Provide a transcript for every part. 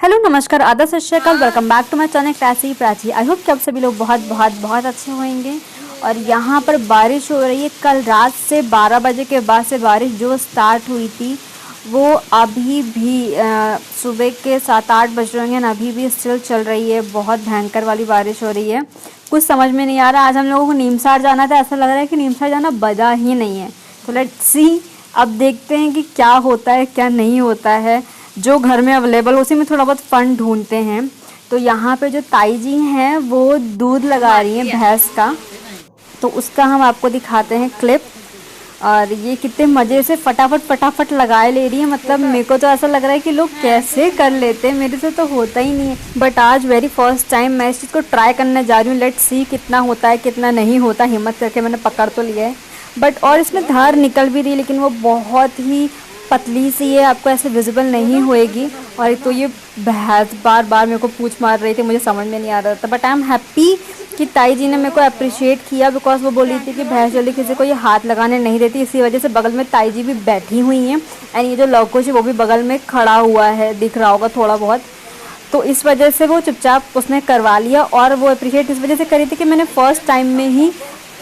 Hello नमस्कार आदर सत श्री अकाल, welcome back to my channel कैसी प्राची। आई होप कि आप सभी लोग बहुत बहुत बहुत अच्छे होंगे। और यहाँ पर बारिश हो रही है। कल रात से 12 बजे के बाद से बारिश जो स्टार्ट हुई थी वो अभी भी सुबह के 7-8 बज रहे हैं, अभी भी स्टिल चल रही है। बहुत भयंकर वाली बारिश हो रही है, कुछ समझ में नहीं आ रहा। आज हम लोगों को नीमसार जाना था, ऐसा लग रहा है कि नीमसार जाना बजा ही नहीं है। तो लेट्स सी, अब देखते हैं कि क्या होता है क्या नहीं होता है। जो घर में अवेलेबल उसी में थोड़ा बहुत फंड ढूंढते हैं। तो यहाँ पे जो ताई जी हैं वो दूध लगा रही हैं भैंस का, तो उसका हम आपको दिखाते हैं क्लिप। और ये कितने मज़े से फटाफट लगाए ले रही है। मतलब मेरे को तो ऐसा लग रहा है कि लोग कैसे कर लेते हैं, मेरे से तो होता ही नहीं है। बट आज वेरी फर्स्ट टाइम मैं इस चीज़ को ट्राई करने जा रही हूँ। लेट्स सी कितना होता है कितना नहीं होता। हिम्मत करके मैंने पकड़ तो लिया है, बट और इसमें धार निकल भी रही है, लेकिन वो बहुत ही पतली सी है, आपको ऐसे विजिबल नहीं होएगी। और तो ये भैंस बार बार मेरे को पूछ मार रही थी, मुझे समझ में नहीं आ रहा था। बट आई एम हैप्पी कि ताई जी ने मेरे को अप्रिशिएट किया, बिकॉज वो बोली थी कि भैंस जल्दी किसी को ये हाथ लगाने नहीं देती। इसी वजह से बगल में ताई जी भी बैठी हुई हैं, एंड ये जो लौकुश है वो भी बगल में खड़ा हुआ है, दिख रहा होगा थोड़ा बहुत। तो इस वजह से वो चुपचाप उसने करवा लिया। और वो अप्रिशिएट इस वजह से करी थी कि मैंने फ़र्स्ट टाइम में ही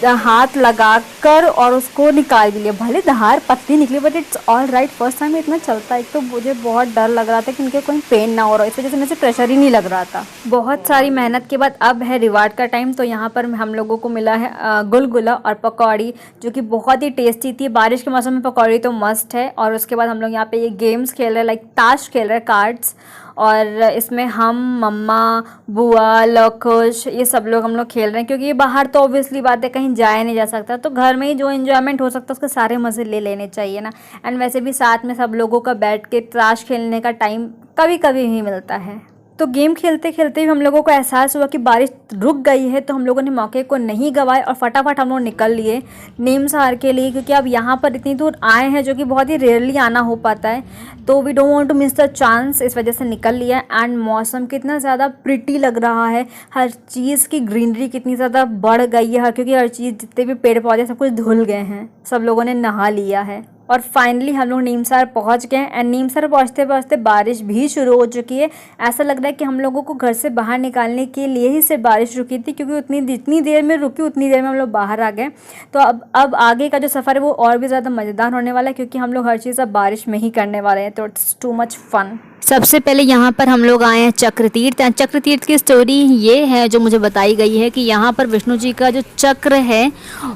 हाथ लगाकर और उसको निकाल भी लिया। भले धार पतली निकली, but it's all right. First time इतना चलता है। एक तो मुझे बहुत डर लग रहा था कि उनके कोई पेन ना हो रहा, इस वजह से मेरे से प्रेशर ही नहीं लग रहा था। बहुत सारी मेहनत के बाद अब है रिवार्ड का टाइम। तो यहाँ पर हम लोगों को मिला है गुलगुला और पकौड़ी, जो कि बहुत ही टेस्टी थी। बारिश के मौसम में पकौड़ी तो मस्ट है। और उसके बाद हम लोग यहाँ पे ये गेम्स खेल रहे हैं, लाइक ताश खेल रहे हैं, कार्ड्स। और इसमें हम, मम्मा, बुआ, लौकुश, ये सब लोग हम लोग खेल रहे हैं, क्योंकि ये बाहर तो ऑब्वियसली बात है कहीं जाया नहीं जा सकता। तो घर में ही जो एंजॉयमेंट हो सकता है उसके सारे मज़े ले लेने चाहिए ना। एंड वैसे भी साथ में सब लोगों का बैठ के ताश खेलने का टाइम कभी कभी ही मिलता है। तो गेम खेलते खेलते भी हम लोगों को एहसास हुआ कि बारिश रुक गई है, तो हम लोगों ने मौके को नहीं गंवाए और फटाफट हम लोग निकल लिए नीमसार के लिए। क्योंकि अब यहाँ पर इतनी दूर आए हैं, जो कि बहुत ही रेयरली आना हो पाता है, तो we don't want to miss the chance, इस वजह से निकल लिया। एंड मौसम कितना ज़्यादा प्रिटी लग रहा है, हर चीज़ की ग्रीनरी कितनी ज़्यादा बढ़ गई है, क्योंकि हर चीज़ जितने भी पेड़ पौधे सब कुछ धुल गए हैं, सब लोगों ने नहा लिया है। और फाइनली हम लोग नीमसार पहुंच गए। एंड नीमसार पहुंचते पहुंचते बारिश भी शुरू हो चुकी है। ऐसा लग रहा है कि हम लोगों को घर से बाहर निकालने के लिए ही सिर्फ बारिश रुकी थी, क्योंकि जितनी देर में रुकी उतनी देर में हम लोग बाहर आ गए। तो अब आगे का जो सफ़र है वो और भी ज़्यादा मज़ेदार होने वाला है, क्योंकि हम लोग हर चीज़ अब बारिश में ही करने वाले हैं। तो इट्स टू मच फन। सबसे पहले यहाँ पर हम लोग आए हैं चक्रतीर्थ। चक्रतीर्थ की स्टोरी ये है जो मुझे बताई गई है कि यहाँ पर विष्णु जी का जो चक्र है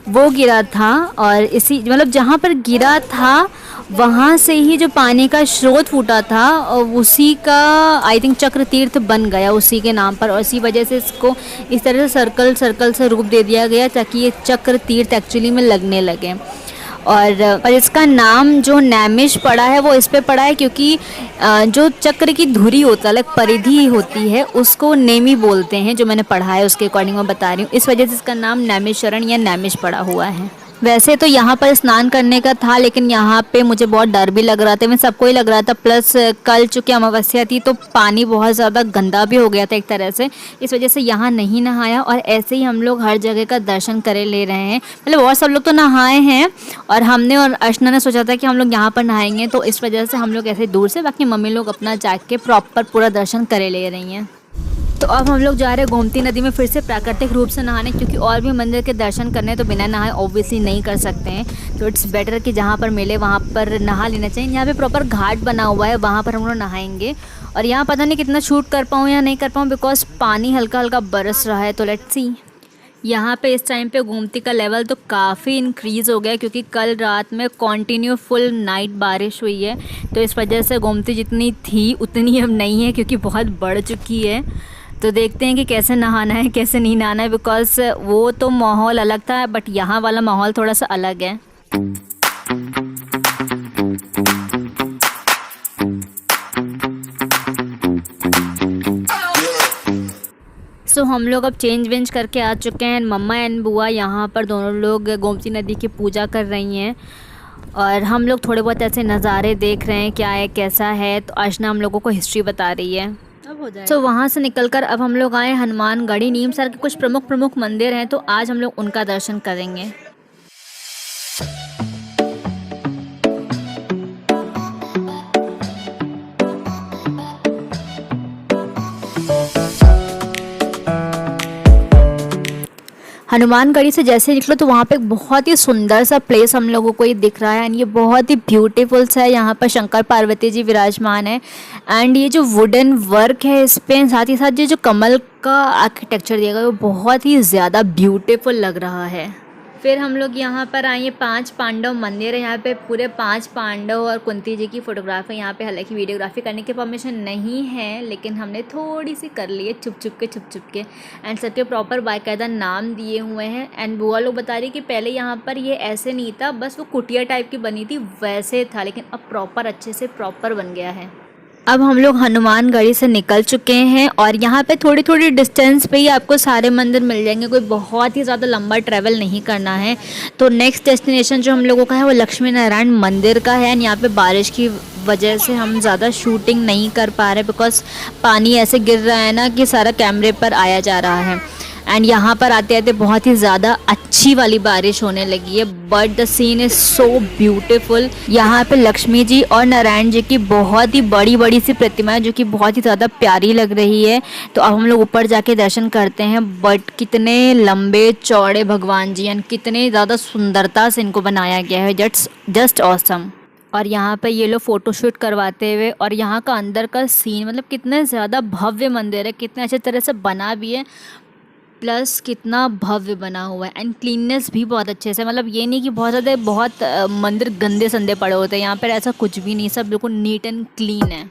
वो गिरा था, और इसी मतलब जहाँ पर गिरा था वहाँ से ही जो पानी का स्रोत फूटा था, उसी का आई थिंक चक्रतीर्थ बन गया उसी के नाम पर। और इसी वजह से इसको इस तरह से सर्कल से रूप दे दिया गया, ताकि ये चक्रतीर्थ एक्चुअली में लगने लगे। और इसका नाम जो नैमिष पड़ा है वो इस पे पड़ा है, क्योंकि जो चक्र की धुरी होता है, लाइक परिधि होती है, उसको नेमी बोलते हैं। जो मैंने पढ़ा है उसके अकॉर्डिंग मैं बता रही हूँ, इस वजह से इसका नाम नैमिषारण्य या नैमिष पड़ा हुआ है। वैसे तो यहाँ पर स्नान करने का था, लेकिन यहाँ पे मुझे बहुत डर भी लग रहा था, मैं सबको ही लग रहा था। प्लस कल चूँकि अमावस्या थी तो पानी बहुत ज़्यादा गंदा भी हो गया था एक तरह से, इस वजह से यहाँ नहीं नहाया। और ऐसे ही हम लोग हर जगह का दर्शन करे ले रहे हैं। मतलब और सब लोग तो नहाए हैं, और हमने और अर्चना ने सोचा था कि हम लोग यहाँ पर नहाएंगे, तो इस वजह से हम लोग ऐसे दूर से, बाकी मम्मी लोग अपना जाके प्रॉपर पूरा दर्शन करे ले रही हैं। तो अब हम लोग जा रहे हैं गोमती नदी में फिर से प्राकृतिक रूप से नहाने, क्योंकि और भी मंदिर के दर्शन करने तो बिना नहाए ऑब्वियसली नहीं कर सकते हैं। तो इट्स बेटर कि जहाँ पर मिले वहाँ पर नहा लेना चाहिए। यहाँ पे प्रॉपर घाट बना हुआ है, वहाँ पर हम लोग नहाएंगे। और यहाँ पता नहीं कितना शूट कर पाऊँ या नहीं कर पाऊँ, बिकॉज पानी हल्का हल्का बरस रहा है। तो लेट्स सी। यहाँ पे इस टाइम पे गोमती का लेवल तो काफ़ी इंक्रीज़ हो गया, क्योंकि कल रात में कंटिन्यू फुल नाइट बारिश हुई है। तो इस वजह से गोमती जितनी थी उतनी अब नहीं है, क्योंकि बहुत बढ़ चुकी है। तो देखते हैं कि कैसे नहाना है कैसे नहीं नहाना है, बिकॉज वो तो माहौल अलग था, बट यहाँ वाला माहौल थोड़ा सा अलग है। सो हम लोग अब चेंज वेंज करके आ चुके हैं। मम्मा एंड बुआ यहाँ पर दोनों लोग गोमती नदी की पूजा कर रही हैं, और हम लोग थोड़े बहुत ऐसे नज़ारे देख रहे हैं क्या है कैसा है। तो अर्चना हम लोगों को हिस्ट्री बता रही है। तो वहाँ से निकलकर अब हम लोग आए हनुमानगढ़ी। नीमसार के कुछ प्रमुख मंदिर हैं, तो आज हम लोग उनका दर्शन करेंगे। हनुमानगढ़ी से जैसे निकलो तो वहाँ पे एक बहुत ही सुंदर सा प्लेस हम लोगों को ये दिख रहा है एंड ये बहुत ही ब्यूटीफुल सा है। यहाँ पर शंकर पार्वती जी विराजमान है एंड ये जो वुडन वर्क है इस पे, साथ ही साथ ये जो कमल का आर्किटेक्चर दिया गया है वो बहुत ही ज़्यादा ब्यूटीफुल लग रहा है। फिर हम लोग यहाँ पर आए, ये 5 पांडव मंदिर है। यहाँ पे पूरे 5 पांडव और कुंती जी की फ़ोटोग्राफ है यहाँ पे। हालांकि वीडियोग्राफी करने की परमिशन नहीं है लेकिन हमने थोड़ी सी कर ली है छुप छुप के एंड सबके प्रॉपर बाकायदा नाम दिए हुए हैं। एंड बुआ लोग बता रही कि पहले यहाँ पर ये ऐसे नहीं था, बस वो कुटिया टाइप की बनी थी वैसे था, लेकिन अब प्रॉपर अच्छे से प्रॉपर बन गया है। अब हम लोग हनुमानगढ़ी से निकल चुके हैं और यहाँ पे थोड़ी थोड़ी डिस्टेंस पे ही आपको सारे मंदिर मिल जाएंगे, कोई बहुत ही ज़्यादा लंबा ट्रैवल नहीं करना है। तो नेक्स्ट डेस्टिनेशन जो हम लोगों का है वो लक्ष्मी नारायण मंदिर का है एंड यहाँ पे बारिश की वजह से हम ज़्यादा शूटिंग नहीं कर पा रहे बिकॉज पानी ऐसे गिर रहा है ना कि सारा कैमरे पर आया जा रहा है। एंड यहाँ पर आते आते बहुत ही ज़्यादा अच्छी वाली बारिश होने लगी है, but the scene is so beautiful. यहाँ पे लक्ष्मी जी और नारायण जी की बहुत ही बड़ी बड़ी सी प्रतिमा है जो कि बहुत ही ज़्यादा प्यारी लग रही है। तो अब हम लोग ऊपर जाके दर्शन करते हैं, बट कितने लंबे चौड़े भगवान जी एंड कितने ज़्यादा सुंदरता से इनको बनाया गया है, जस्ट ऑसम। और यहाँ पे ये लोग फ़ोटोशूट करवाते हुए, और यहाँ का अंदर का सीन मतलब कितने ज़्यादा भव्य मंदिर है, कितने अच्छे तरह से बना भी है, प्लस कितना भव्य बना हुआ है एंड क्लीननेस भी बहुत अच्छे से। मतलब ये नहीं कि बहुत मंदिर गंदे संदे पड़े होते हैं, यहाँ पर ऐसा कुछ भी नहीं, सब बिल्कुल नीट एंड क्लीन है।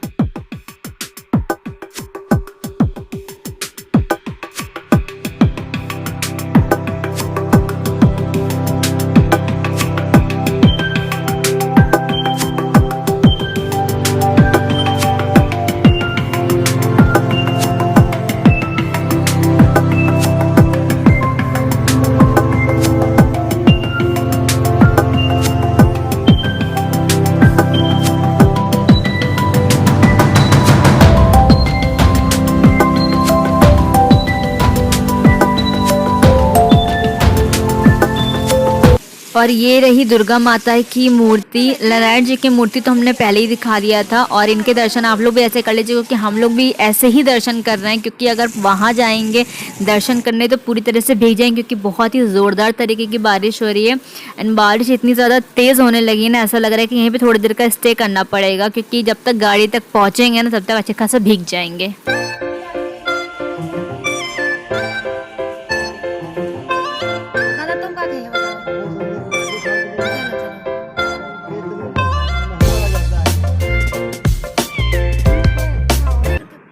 और ये रही दुर्गा माता की मूर्ति। नारायण जी की मूर्ति तो हमने पहले ही दिखा दिया था और इनके दर्शन आप लोग भी ऐसे कर लीजिए क्योंकि हम लोग भी ऐसे ही दर्शन कर रहे हैं, क्योंकि अगर वहाँ जाएंगे दर्शन करने तो पूरी तरह से भीग जाएंगे क्योंकि बहुत ही ज़ोरदार तरीके की बारिश हो रही है एंड बारिश इतनी ज़्यादा तेज़ होने लगी है ना, ऐसा लग रहा है कि यहीं पर थोड़ी देर का स्टे करना पड़ेगा क्योंकि जब तक गाड़ी तक पहुँचेंगे ना तब तक अच्छे खासा भीग जाएंगे।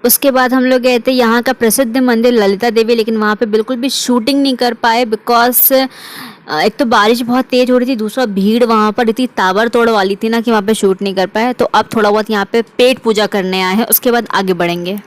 उसके बाद हम लोग गए थे यहाँ का प्रसिद्ध मंदिर ललिता देवी, लेकिन वहाँ पे बिल्कुल भी शूटिंग नहीं कर पाए बिकॉज एक तो बारिश बहुत तेज़ हो रही थी, दूसरा भीड़ वहाँ पर इतनी ताबड़तोड़ वाली थी ना कि वहाँ पे शूट नहीं कर पाए। तो अब थोड़ा बहुत यहाँ पे पेट पूजा करने आए हैं, उसके बाद आगे बढ़ेंगे।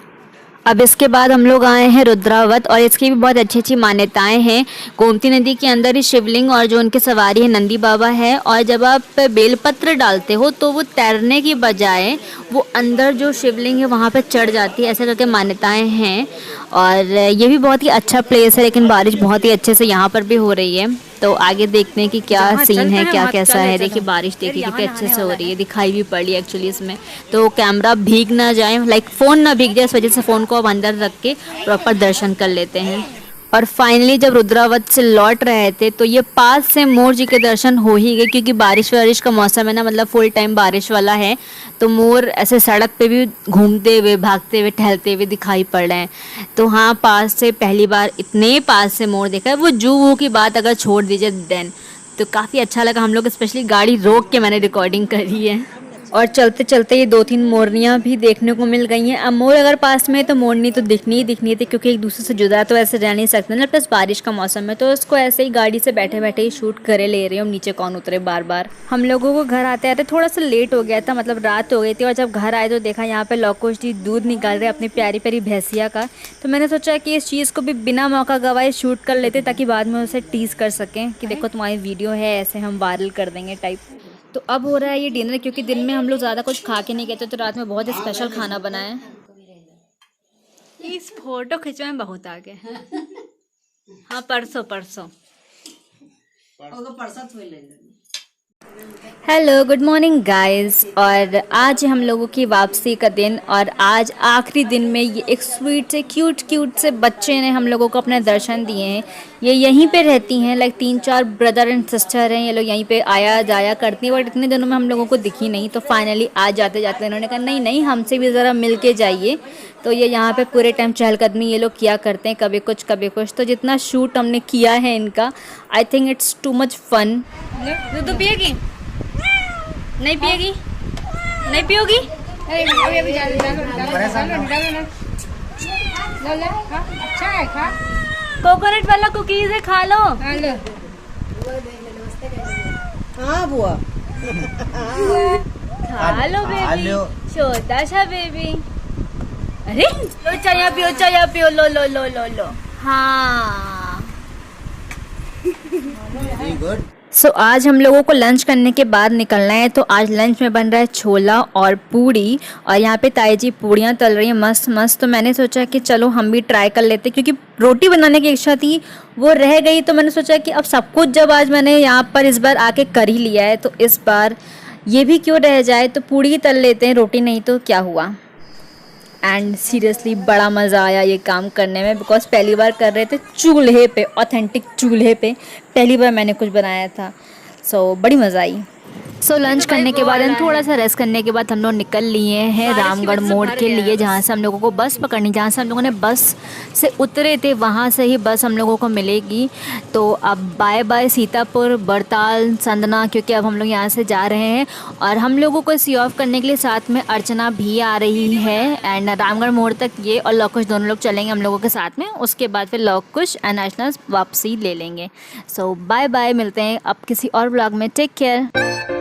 अब इसके बाद हम लोग आए हैं रुद्रावत और इसकी भी बहुत अच्छी अच्छी मान्यताएं हैं। गोमती नदी के अंदर ही शिवलिंग और जो उनके सवारी है नंदी बाबा है, और जब आप बेलपत्र डालते हो तो वो तैरने की बजाय वो अंदर जो शिवलिंग है वहाँ पे चढ़ जाती है, ऐसे करके मान्यताएं हैं। और ये भी बहुत ही अच्छा प्लेस है, लेकिन बारिश बहुत ही अच्छे से यहाँ पर भी हो रही है। तो आगे देखते हैं कि क्या सीन है, क्या कैसा है। देखिए बारिश देखिए कितने अच्छे से हो रही है, दिखाई भी पड़ रही है एक्चुअली इसमें, तो कैमरा भीग ना जाए, लाइक फ़ोन ना भीग जाए, इस वजह से फ़ोन को अब अंदर रख के प्रॉपर दर्शन कर लेते हैं। और फाइनली जब रुद्रावत से लौट रहे थे तो ये पास से मोर जी के दर्शन हो ही गए, क्योंकि बारिश वारिश का मौसम है ना, मतलब फुल टाइम बारिश वाला है, तो मोर ऐसे सड़क पे भी घूमते हुए, भागते हुए, टहलते हुए दिखाई पड़ रहे हैं। तो हाँ, पास से पहली बार इतने पास से मोर देखा है। वो जू वू की बात अगर छोड़ दीजिए देन, तो काफ़ी अच्छा लगा। हम लोग स्पेशली गाड़ी रोक के मैंने रिकॉर्डिंग करी है और चलते चलते ये 2-3 मोरनियाँ भी देखने को मिल गई हैं। अब मोर अगर पास में है तो मोरनी तो दिखनी ही दिखनी थी, क्योंकि एक दूसरे से जुदा तो ऐसे रह नहीं सकते ना, प्लस बारिश का मौसम है, तो उसको ऐसे ही गाड़ी से बैठे बैठे ही शूट करे ले रही हूँ। नीचे कौन उतरे बार बार। हम लोगों को घर आते आते थोड़ा सा लेट हो गया था, मतलब रात हो गई थी, और जब घर आए तो देखा यहाँ पे लौकुश जी दूध निकाल रहे अपनी प्यारी प्यारी भैंसिया का। तो मैंने सोचा कि इस चीज़ को भी बिना मौका गवाए शूट कर लेते, ताकि बाद में उसे टीज़ कर सकें कि देखो तुम्हारी वीडियो है, ऐसे हम वायरल कर देंगे टाइप। तो अब हो रहा है ये डिनर, क्योंकि दिन में हम लोग ज़्यादा कुछ खा के नहीं गए थे, तो रात में बहुत ही स्पेशल खाना बनाए। इस फोटो खिंचवाने में बहुत आगे। हाँ, परसों हेलो गुड मॉर्निंग गाइस। और आज हम लोगों की वापसी का दिन, और आज आखिरी दिन में ये एक स्वीट से क्यूट से बच्चे ने हम लोगों को अपने दर्शन दिए हैं। ये यहीं पे रहती हैं, लाइक 3-4 ब्रदर एंड सिस्टर हैं। ये लोग यहीं पे आया जाया करती हैं, बट इतने दिनों में हम लोगों को दिखी नहीं। तो फाइनली आज जाते जाते इन्होंने कहा नहीं नहीं, हमसे भी ज़रा मिल के जाइए। तो ये यहाँ पे पूरे टाइम चहलकदमी ये लोग किया करते हैं, कभी कुछ कभी कुछ। तो जितना शूट हमने किया है इनका, I think it's too much fun. दूध पिएगी? नहीं पिएगी? नहीं पियोगी? अच्छा है, खा। कोकोनट वाला कुकीज है, खा लो। हाँ बुआ, खा लो बेबी, छोटा सा बेबी। अरे लो चाय पियो, चाय पियो, लो लो लो लो लो। हाँ वेरी गुड। सो आज हम लोगों को लंच करने के बाद निकलना है। तो आज लंच में बन रहा है छोला और पूड़ी, और यहाँ पे ताई जी पूड़ियाँ तल रही हैं मस्त मस्त। तो मैंने सोचा कि चलो हम भी ट्राई कर लेते, क्योंकि रोटी बनाने की इच्छा थी वो रह गई। तो मैंने सोचा कि अब सब कुछ जब आज मैंने यहाँ पर इस बार आके कर ही लिया है, तो इस बार ये भी क्यों रह जाए। तो पूड़ी तल लेते हैं, रोटी नहीं तो क्या हुआ। एंड सीरियसली बड़ा मज़ा आया ये काम करने में, बिकॉज पहली बार कर रहे थे चूल्हे पे, ऑथेंटिक चूल्हे पे पहली बार मैंने कुछ बनाया था। सो बड़ी मज़ा आई। सो लंच करने के बाद थोड़ा सा रेस्ट करने के बाद हम लोग निकल लिए हैं रामगढ़ मोड़ के लिए, जहाँ से हम लोगों को बस पकड़नी, जहाँ से हम लोगों ने बस से उतरे थे वहाँ से ही बस हम लोगों को मिलेगी। तो अब बाय बाय सीतापुर, बड़ताल, संदना, क्योंकि अब हम लोग यहाँ से जा रहे हैं। और हम लोगों को सी ऑफ करने के लिए साथ में अर्चना भी आ रही है। एंड रामगढ़ मोड़ तक ये और लव कुश दोनों लोग चलेंगे हम लोगों के साथ में। उसके बाद फिर लव कुश एंड अर्चना वापसी ले लेंगे। सो बाय बाय, मिलते हैं अब किसी और ब्लॉग में। Take care.